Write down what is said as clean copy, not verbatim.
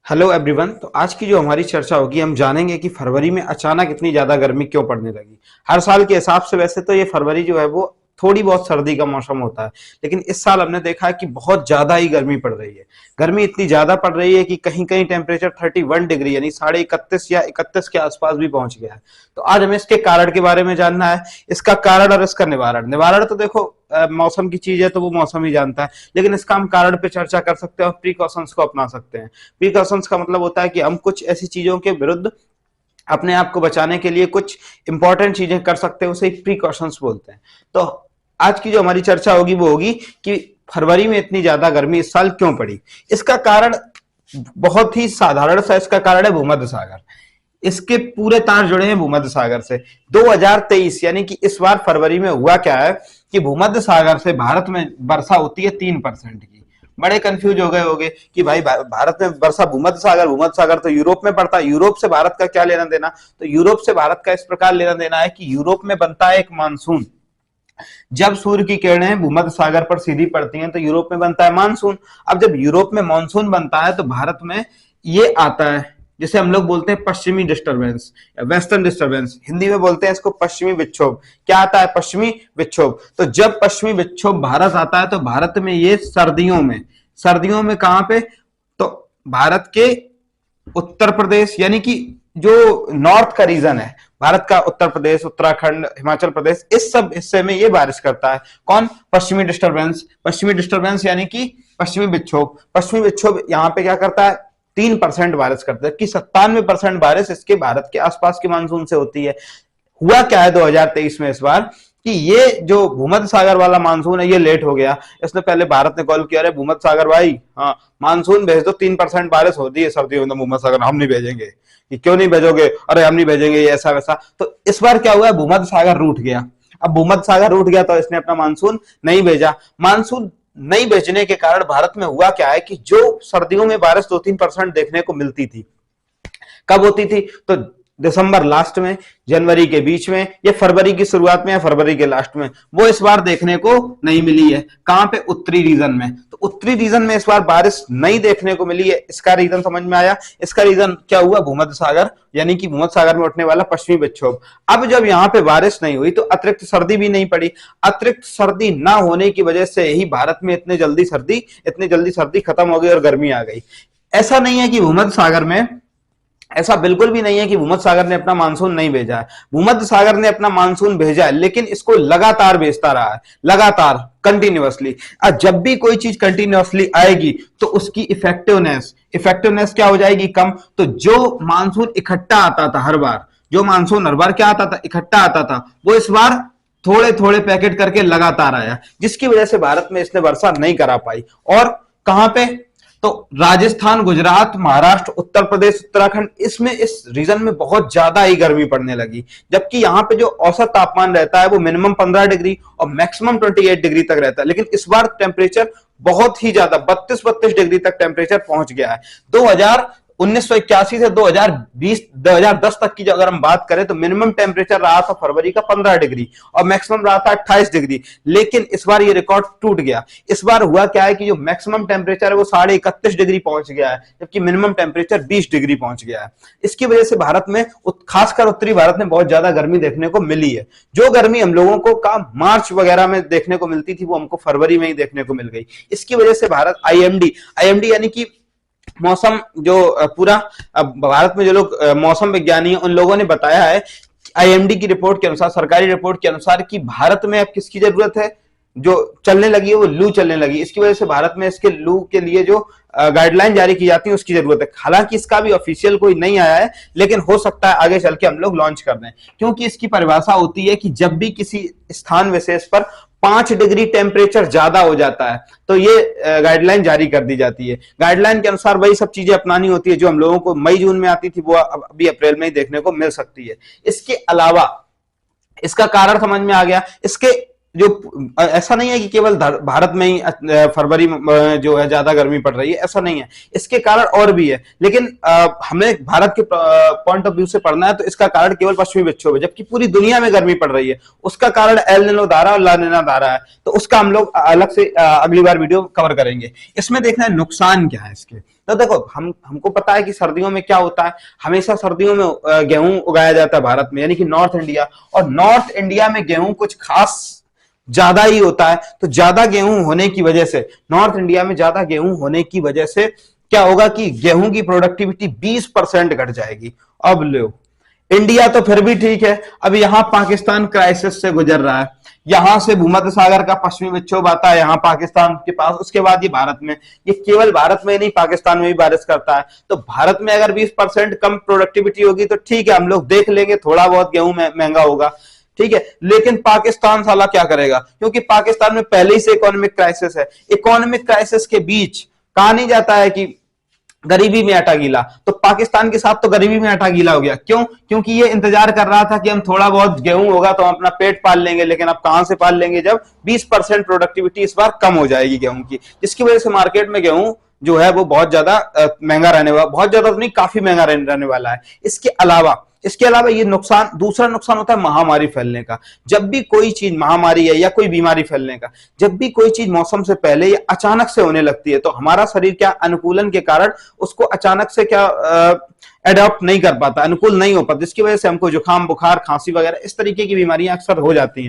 Hello everyone. तो आज की जो हमारी चर्चा होगी, हम जानेंगे कि फरवरी में अचानक इतनी ज्यादा गर्मी क्यों पड़ने लगी। हर साल के हिसाब से वैसे तो ये फरवरी जो है वो थोड़ी बहुत सर्दी का मौसम होता है, लेकिन इस साल हमने देखा है कि बहुत ज्यादा ही गर्मी पड़ रही है। गर्मी इतनी ज्यादा पड़ रही है कि कहीं कहीं टेम्परेचर 31 डिग्री यानी 31.5 या 31 के आसपास भी पहुंच गया है। तो आज हमें इसके कारण के बारे में जानना है, इसका कारण और इसका निवारण। निवारण तो देखो मौसम की चीज है तो वो मौसम ही जानता है, लेकिन इसका हम कारण पे चर्चा कर सकते हैं और प्रिकॉशंस को अपना सकते हैं। प्रिकॉशंस का मतलब होता है कि हम कुछ ऐसी चीजों के विरुद्ध अपने आप को बचाने के लिए कुछ इंपॉर्टेंट चीजें कर सकते हैं, उसे प्रिकॉशंस बोलते हैं। तो आज की जो हमारी चर्चा होगी वो होगी कि फरवरी में इतनी ज्यादा गर्मी इस साल क्यों पड़ी। इसका कारण बहुत ही साधारण सा, इसका कारण है भूमध्य सागर। इसके पूरे तार जुड़े हैं भूमध्य सागर से। 2023 यानी कि इस बार फरवरी में हुआ क्या है कि भूमध्य सागर से भारत में वर्षा होती है 3% की। बड़े कंफ्यूज हो गए होंगे कि भाई भारत में वर्षा भूमध्य सागर तो यूरोप में पड़ता है, यूरोप से भारत का क्या लेना देना। तो यूरोप से भारत का इस प्रकार लेना देना है कि यूरोप में बनता है एक मानसून। जब सूर्य की किरणें भूमध्य सागर पर सीधी पड़ती हैं तो यूरोप में बनता है मानसून। अब जब यूरोप में मानसून बनता है तो भारत में ये आता है, जिसे हम लोग बोलते हैं पश्चिमी डिस्टर्बेंस या वेस्टर्न डिस्टर्बेंस। हिंदी में बोलते हैं इसको पश्चिमी विक्षोभ। क्या आता है? पश्चिमी विक्षोभ। तो जब पश्चिमी विक्षोभ भारत आता है तो भारत में ये सर्दियों में कहां पे? तो भारत के उत्तर प्रदेश यानी कि जो नॉर्थ का रीजन है भारत का, उत्तर प्रदेश, उत्तराखंड, हिमाचल प्रदेश, इस सब हिस्से में ये बारिश करता है। कौन? पश्चिमी डिस्टर्बेंस। पश्चिमी डिस्टर्बेंस यानी कि पश्चिमी विक्षोभ। पश्चिमी विक्षोभ यहाँ पे क्या करता है? 3% बारिश करता है कि 97% बारिश इसके भारत के आसपास के मानसून से होती है। हुआ क्या है 2023 में इस बार कि ये जो भूमध्य सागर वाला मानसून है ये लेट हो गया। इसने पहले भारत ने कॉल किया, अरे भूमध्य सागर भाई, हाँ मानसून भेज दो, 3% बारिश होती है सर्दियों में भूमध्य सागर, हम नहीं भेजेंगे। कि क्यों नहीं भेजोगे? अरे हम नहीं भेजेंगे, ये ऐसा वैसा। तो इस बार क्या हुआ? भूमध्य सागर रूठ गया। अब भूमध्य सागर रूठ गया तो इसने अपना मानसून नहीं भेजा। मानसून नहीं भेजने के कारण भारत में हुआ क्या है कि जो सर्दियों में बारिश 2-3% देखने को मिलती थी, कब होती थी? तो दिसंबर लास्ट में, जनवरी के बीच में, या फरवरी की शुरुआत में या फरवरी के लास्ट में, वो इस बार देखने को नहीं मिली है। कहां पे? उत्तरी रीजन में। तो उत्तरी रीजन में इस बार बारिश नहीं देखने को मिली है। इसका रीजन समझ में आया? इसका रीजन क्या हुआ? भूमध्य सागर यानी कि भूमध्य सागर में उठने वाला पश्चिमी विक्षोभ। अब जब यहाँ पे बारिश नहीं हुई तो अतिरिक्त सर्दी भी नहीं पड़ी। अतिरिक्त सर्दी ना होने की वजह से ही भारत में इतनी जल्दी सर्दी खत्म हो गई और गर्मी आ गई। ऐसा नहीं है कि भूमध्य सागर में, ऐसा बिल्कुल भी नहीं है कि भूमध्य सागर ने अपना मानसून नहीं भेजा है। भूमध्य सागर ने अपना मानसून भेजा है, लेकिन इसको लगातार भेजता रहा है, लगातार, कंटिन्यूअसली। जब भी कोई चीज कंटिन्यूअसली आएगी तो उसकी इफेक्टिवनेस क्या हो जाएगी? कम। तो जो मानसून इकट्ठा आता था हर बार, क्या आता था? इकट्ठा आता था, वो इस बार थोड़े थोड़े पैकेट करके लगातार आया, जिसकी वजह से भारत में इसने वर्षा नहीं करा पाई। और कहां पे? तो राजस्थान, गुजरात, महाराष्ट्र, उत्तर प्रदेश, उत्तराखंड, इसमें इस रीजन में बहुत ज्यादा ही गर्मी पड़ने लगी। जबकि यहाँ पे जो औसत तापमान रहता है वो मिनिमम 15 डिग्री और मैक्सिमम 28 डिग्री तक रहता है, लेकिन इस बार टेम्परेचर बहुत ही ज्यादा 32 डिग्री तक टेम्परेचर पहुंच गया है। 1981 से 2010 तक की अगर हम बात करें तो मिनिमम टेम्परेचर रहा था फरवरी का 15 डिग्री और मैक्सिमम रहा था 28 डिग्री, लेकिन इस बार ये रिकॉर्ड टूट गया। इस बार हुआ क्या है कि जो मैक्सिमम टेम्परेचर है वो 31.5 डिग्री पहुंच गया है, जबकि मिनिमम टेम्परेचर 20 डिग्री पहुंच गया है। इसकी वजह से भारत में, खासकर उत्तरी भारत में, बहुत ज्यादा गर्मी देखने को मिली है। जो गर्मी हम लोगों को मार्च वगैरह में देखने को मिलती थी वो हमको फरवरी में ही देखने को मिल गई। इसकी वजह से भारत आईएमडी यानी कि मौसम, जो पूरा भारत में जो लोग मौसम विज्ञानी हैं उन लोगों ने बताया है, आईएमडी की रिपोर्ट के अनुसार, सरकारी रिपोर्ट के अनुसार, कि भारत में अब किसकी जरूरत है? जो चलने लगी है वो लू चलने लगी। इसकी वजह से भारत में इसके लू के लिए जो गाइडलाइन जारी की जाती है उसकी जरूरत है। हालांकि इसका भी ऑफिशियल कोई नहीं आया है, लेकिन हो सकता है आगे चल के हम लोग लॉन्च कर दें, क्योंकि इसकी परिभाषा होती है कि जब भी किसी स्थान विशेष पर 5 डिग्री टेम्परेचर ज्यादा हो जाता है तो ये गाइडलाइन जारी कर दी जाती है। गाइडलाइन के अनुसार वही सब चीजें अपनानी होती है जो हम लोगों को मई जून में आती थी, वो अभी अप्रैल में ही देखने को मिल सकती है। इसके अलावा इसका कारण समझ में आ गया। इसके जो, ऐसा नहीं है कि केवल भारत में ही फरवरी में जो है ज्यादा गर्मी पड़ रही है, ऐसा नहीं है। इसके कारण और भी है, लेकिन हमें भारत के पॉइंट ऑफ व्यू से पढ़ना है तो इसका कारण केवल पश्चिमी विक्षोभ है, जबकि पूरी दुनिया में गर्मी पड़ रही है। उसका कारण एल निनो धारा और ला निना धारा है, तो उसका हम लोग अलग से अगली बार वीडियो कवर करेंगे। इसमें देखना है नुकसान क्या है इसके। तो देखो हमको पता है कि सर्दियों में क्या होता है, हमेशा सर्दियों में गेहूं उगाया जाता है भारत में, यानी कि नॉर्थ इंडिया, और नॉर्थ इंडिया में गेहूं कुछ खास ज्यादा ही होता है। तो ज्यादा गेहूं होने की वजह से, नॉर्थ इंडिया में ज्यादा गेहूं होने की वजह से क्या होगा कि गेहूं की प्रोडक्टिविटी 20% घट जाएगी। अब लो, इंडिया तो फिर भी ठीक है, अब यहां पाकिस्तान क्राइसिस से गुजर रहा है, यहां से भूमध्य सागर का पश्चिमी विक्षोभ आता है यहां पाकिस्तान के पास, उसके बाद ये भारत में, ये केवल भारत में नहीं पाकिस्तान में भी बारिश करता है। तो भारत में अगर 20% कम प्रोडक्टिविटी होगी तो ठीक है, हम लोग देख लेंगे, थोड़ा बहुत गेहूं महंगा होगा, ठीक है, लेकिन पाकिस्तान साला क्या करेगा, क्योंकि पाकिस्तान में पहले ही से इकोनॉमिक क्राइसिस है। इकोनॉमिक क्राइसिस के बीच कहा नहीं जाता है कि गरीबी में आटा गीला, तो पाकिस्तान के साथ तो गरीबी में आटा गीला हो गया। क्यों? क्योंकि ये इंतजार कर रहा था कि हम थोड़ा बहुत गेहूं होगा तो हम अपना पेट पाल लेंगे, लेकिन अब कहां से पाल लेंगे जब 20% प्रोडक्टिविटी इस बार कम हो जाएगी गेहूं की, जिसकी वजह से मार्केट में गेहूं जो है वो बहुत ज्यादा महंगा रहने वाला, बहुत ज्यादा तो नहीं, काफी महंगा रहने वाला है। इसके अलावा ये नुकसान, दूसरा नुकसान होता है महामारी फैलने का। जब भी कोई चीज महामारी है या कोई बीमारी फैलने का, जब भी कोई चीज मौसम से पहले या अचानक से होने लगती है तो हमारा शरीर क्या अनुकूलन के कारण उसको अचानक से क्या एडॉप्ट नहीं कर पाता, अनुकूल नहीं हो पाता, जिसकी वजह से हमको जुकाम, बुखार, खांसी वगैरह इस तरीके की बीमारियां अक्सर हो जाती हैं।